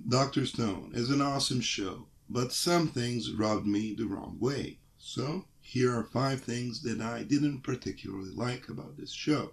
Dr. Stone is an awesome show, but some things rubbed me the wrong way. So, here are 5 things that I didn't particularly like about this show.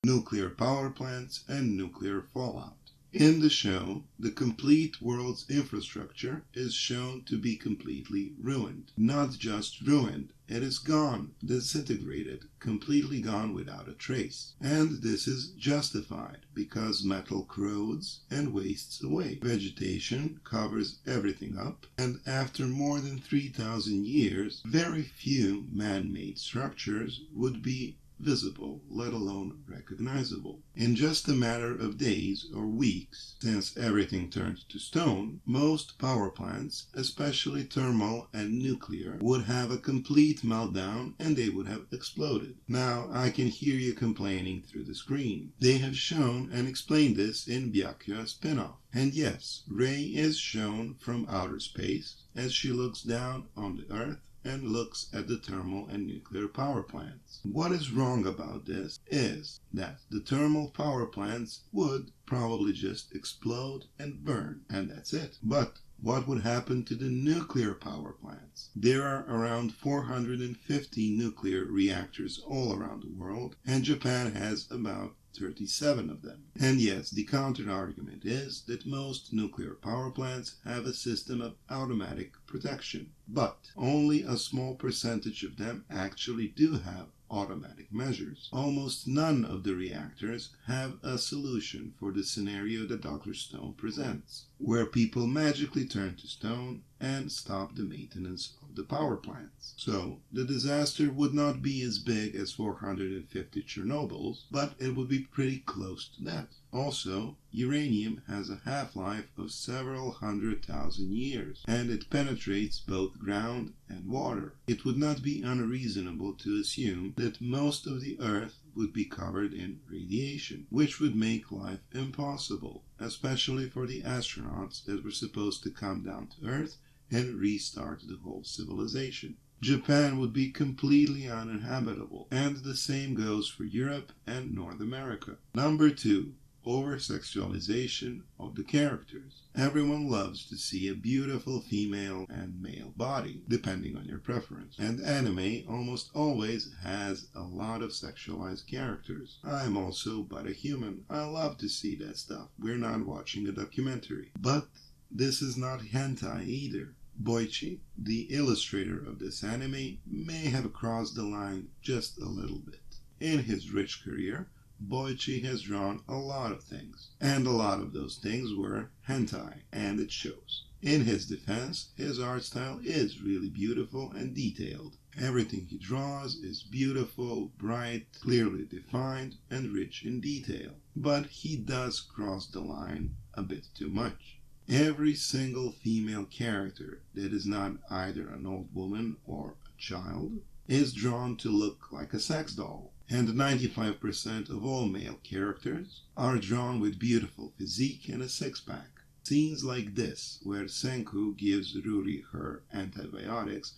Nuclear power plants and nuclear fallout. In the show, the complete world's infrastructure is shown to be completely ruined. Not just ruined, it is gone, disintegrated, completely gone without a trace. And this is justified because metal corrodes and wastes away. Vegetation covers everything up, and after more than 3,000 years, very few man-made structures would be visible, let alone recognizable. In just a matter of days or weeks, since everything turned to stone, most power plants, especially thermal and nuclear, would have a complete meltdown and they would have exploded. Now, I can hear you complaining through the screen. They have shown and explained this in Byakuya spin-off. And yes, Rei is shown from outer space as she looks down on the Earth and looks at the thermal and nuclear power plants. What is wrong about this is that the thermal power plants would probably just explode and burn, and that's it. But what would happen to the nuclear power plants? There are around 450 nuclear reactors all around the world, and Japan has about 37 of them. And yes, the counter-argument is that most nuclear power plants have a system of automatic protection, but only a small percentage of them actually do have automatic measures. Almost none of the reactors have a solution for the scenario that Dr. Stone presents, where people magically turn to stone and stop the maintenance of the power plants. So, the disaster would not be as big as 450 Chernobyls, but it would be pretty close to that. Also, uranium has a half-life of several 100,000 years, and it penetrates both ground and water. It would not be unreasonable to assume that most of the Earth would be covered in radiation, which would make life impossible, especially for the astronauts that were supposed to come down to Earth and restart the whole civilization. Japan would be completely uninhabitable, and the same goes for Europe and North America. Number 2. Oversexualization of the characters. Everyone loves to see a beautiful female and male body, depending on your preference. And anime almost always has a lot of sexualized characters. I'm also but a human. I love to see that stuff. We're not watching a documentary. But this is not hentai either. Boichi, the illustrator of this anime, may have crossed the line just a little bit. In his rich career, Boichi has drawn a lot of things, and a lot of those things were hentai, and it shows. In his defense, his art style is really beautiful and detailed. Everything he draws is beautiful, bright, clearly defined, and rich in detail. But he does cross the line a bit too much. Every single female character that is not either an old woman or a child is drawn to look like a sex doll. And 95% of all male characters are drawn with beautiful physique and a six-pack. Scenes like this, where Senku gives Ruri her antibiotics,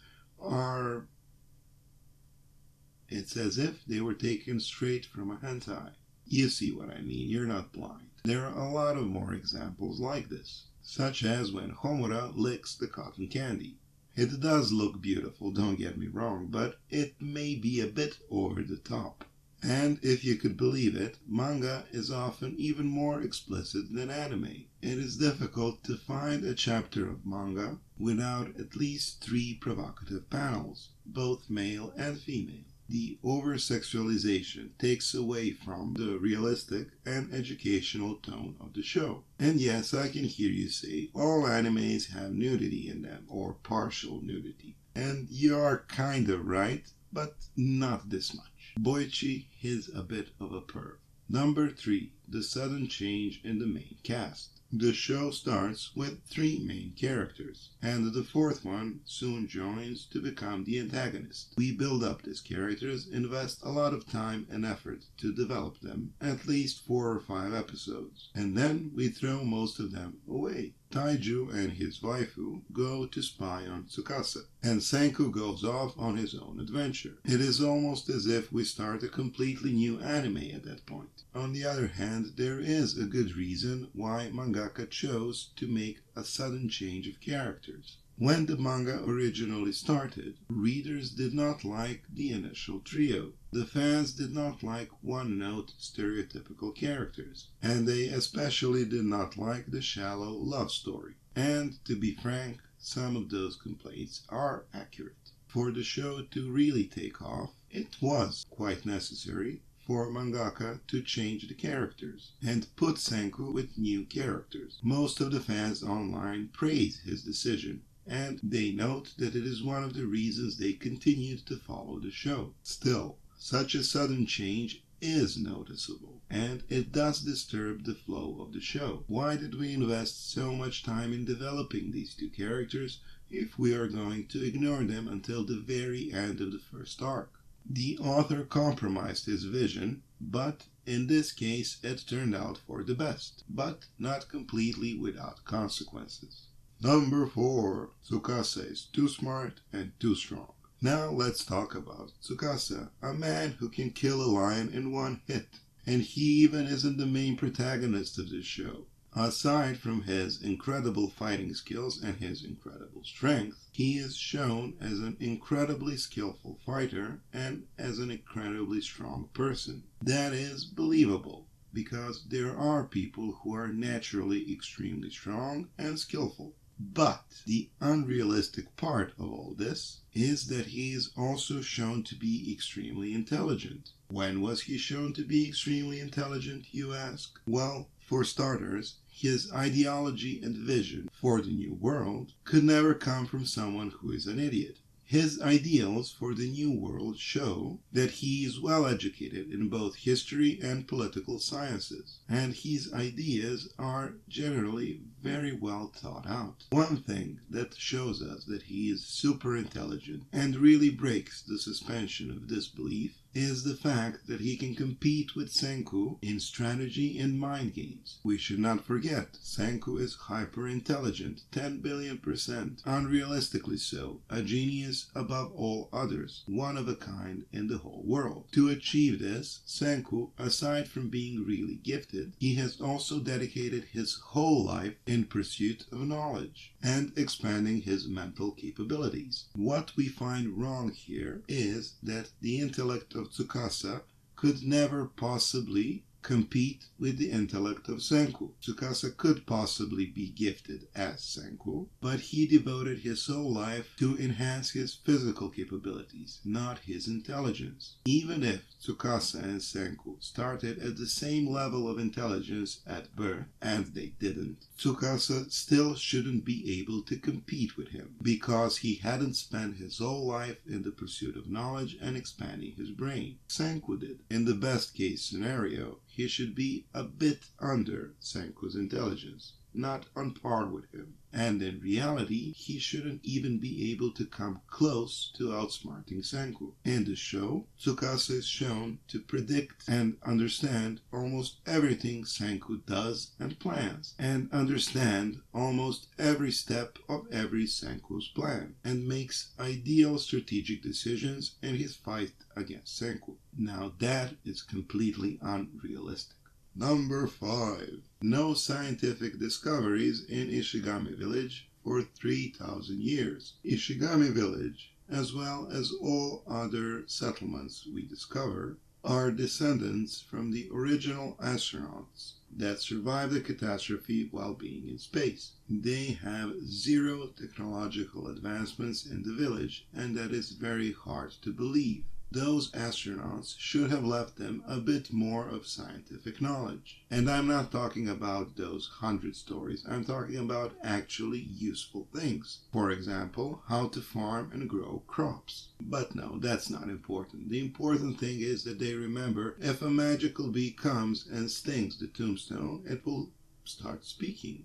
it's as if they were taken straight from a hentai. You see what I mean, you're not blind. There are a lot of more examples like this, such as when Homura licks the cotton candy. It does look beautiful, don't get me wrong, but it may be a bit over the top. And if you could believe it, manga is often even more explicit than anime. It is difficult to find a chapter of manga without at least 3 provocative panels, both male and female. The oversexualization takes away from the realistic and educational tone of the show. And yes, I can hear you say, all animes have nudity in them, or partial nudity. And you are kinda right, but not this much. Boichi is a bit of a perv. Number 3. The sudden change in the main cast. The show starts with 3 main characters, and the 4th one soon joins to become the antagonist. We build up these characters, invest a lot of time and effort to develop them, at least 4 or 5 episodes, and then we throw most of them away. Taiju and his waifu go to spy on Tsukasa, and Senku goes off on his own adventure. It is almost as if we start a completely new anime at that point. On the other hand, there is a good reason why mangaka chose to make a sudden change of characters. When the manga originally started, readers did not like the initial trio. The fans did not like one-note stereotypical characters, and they especially did not like the shallow love story. And to be frank, some of those complaints are accurate. For the show to really take off, it was quite necessary for mangaka to change the characters and put Senku with new characters. Most of the fans online praise his decision, and they note that it is one of the reasons they continued to follow the show. Still, such a sudden change is noticeable, and it does disturb the flow of the show. Why did we invest so much time in developing these two characters if we are going to ignore them until the very end of the first arc? The author compromised his vision, but in this case it turned out for the best, but not completely without consequences. Number 4. Tsukasa is too smart and too strong. Now let's talk about Tsukasa, a man who can kill a lion in one hit. And he even isn't the main protagonist of this show. Aside from his incredible fighting skills and his incredible strength, he is shown as an incredibly skillful fighter and as an incredibly strong person. That is believable, because there are people who are naturally extremely strong and skillful. But the unrealistic part of all this is that he is also shown to be extremely intelligent. When was he shown to be extremely intelligent, you ask? Well, for starters, his ideology and vision for the new world could never come from someone who is an idiot. His ideals for the new world show that he is well educated in both history and political sciences, and his ideas are generally very well thought out. One thing that shows us that he is super intelligent and really breaks the suspension of disbelief is the fact that he can compete with Senku in strategy and mind games. We should not forget, Senku is hyper-intelligent, 10 billion%, unrealistically so, a genius above all others, one of a kind in the whole world. To achieve this, Senku, aside from being really gifted, he has also dedicated his whole life in pursuit of knowledge and expanding his mental capabilities. What we find wrong here is that the intellect of Tsukasa could never possibly compete with the intellect of Senku. Tsukasa could possibly be gifted as Senku, but he devoted his whole life to enhance his physical capabilities, not his intelligence. Even if Tsukasa and Senku started at the same level of intelligence at birth, and they didn't, Tsukasa still shouldn't be able to compete with him, because he hadn't spent his whole life in the pursuit of knowledge and expanding his brain. Senku did. In the best case scenario, he should be a bit under Senku's intelligence, not on par with him. And in reality, he shouldn't even be able to come close to outsmarting Senku. In the show, Tsukasa is shown to predict and understand almost everything Senku does and plans, and understand almost every step of every Senku's plan, and makes ideal strategic decisions in his fight against Senku. Now that is completely unrealistic. Number 5. No scientific discoveries in Ishigami Village for 3,000 years. Ishigami Village, as well as all other settlements we discover, are descendants from the original astronauts that survived the catastrophe while being in space. They have zero technological advancements in the village, and that is very hard to believe. Those astronauts should have left them a bit more of scientific knowledge. And I'm not talking about those 100 stories, I'm talking about actually useful things. For example, how to farm and grow crops. But no, that's not important. The important thing is that they remember if a magical bee comes and stings the tombstone, it will start speaking.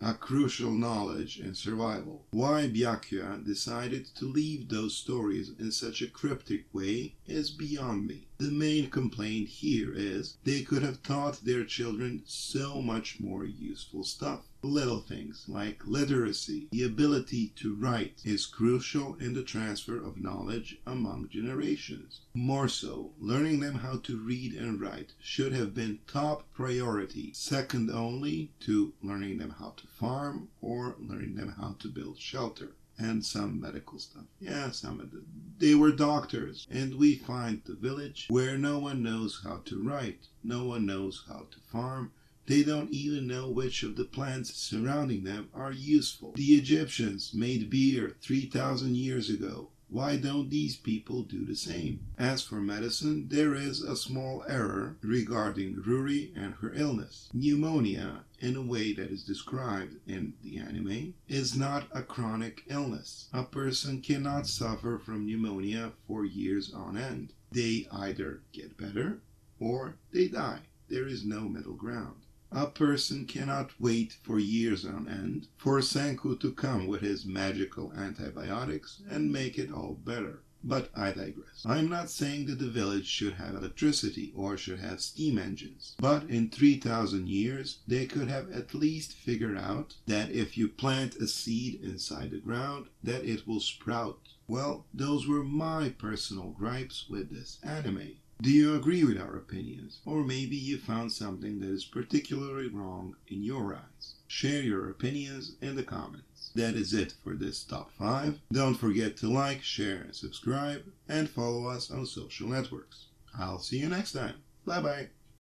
A crucial knowledge in survival. Why Byakuya decided to leave those stories in such a cryptic way is beyond me. The main complaint here is they could have taught their children so much more useful stuff. Little things like literacy, the ability to write, is crucial in the transfer of knowledge among generations. More so, learning them how to read and write should have been top priority, second only to learning them how to farm or learning them how to build shelter. And some medical stuff. Yeah, some of them. They were doctors, and we find the village where no one knows how to write, no one knows how to farm. They don't even know which of the plants surrounding them are useful. The Egyptians made beer 3,000 years ago. Why don't these people do the same? As for medicine, there is a small error regarding Ruri and her illness. Pneumonia, in a way that is described in the anime, is not a chronic illness. A person cannot suffer from pneumonia for years on end. They either get better or they die. There is no middle ground. A person cannot wait for years on end for Senku to come with his magical antibiotics and make it all better. But I digress. I'm not saying that the village should have electricity or should have steam engines. But in 3,000 years, they could have at least figured out that if you plant a seed inside the ground, that it will sprout. Well, those were my personal gripes with this anime. Do you agree with our opinions? Or maybe you found something that is particularly wrong in your eyes? Share your opinions in the comments. That is it for this top 5. Don't forget to like, share, and subscribe, and follow us on social networks. I'll see you next time. Bye bye.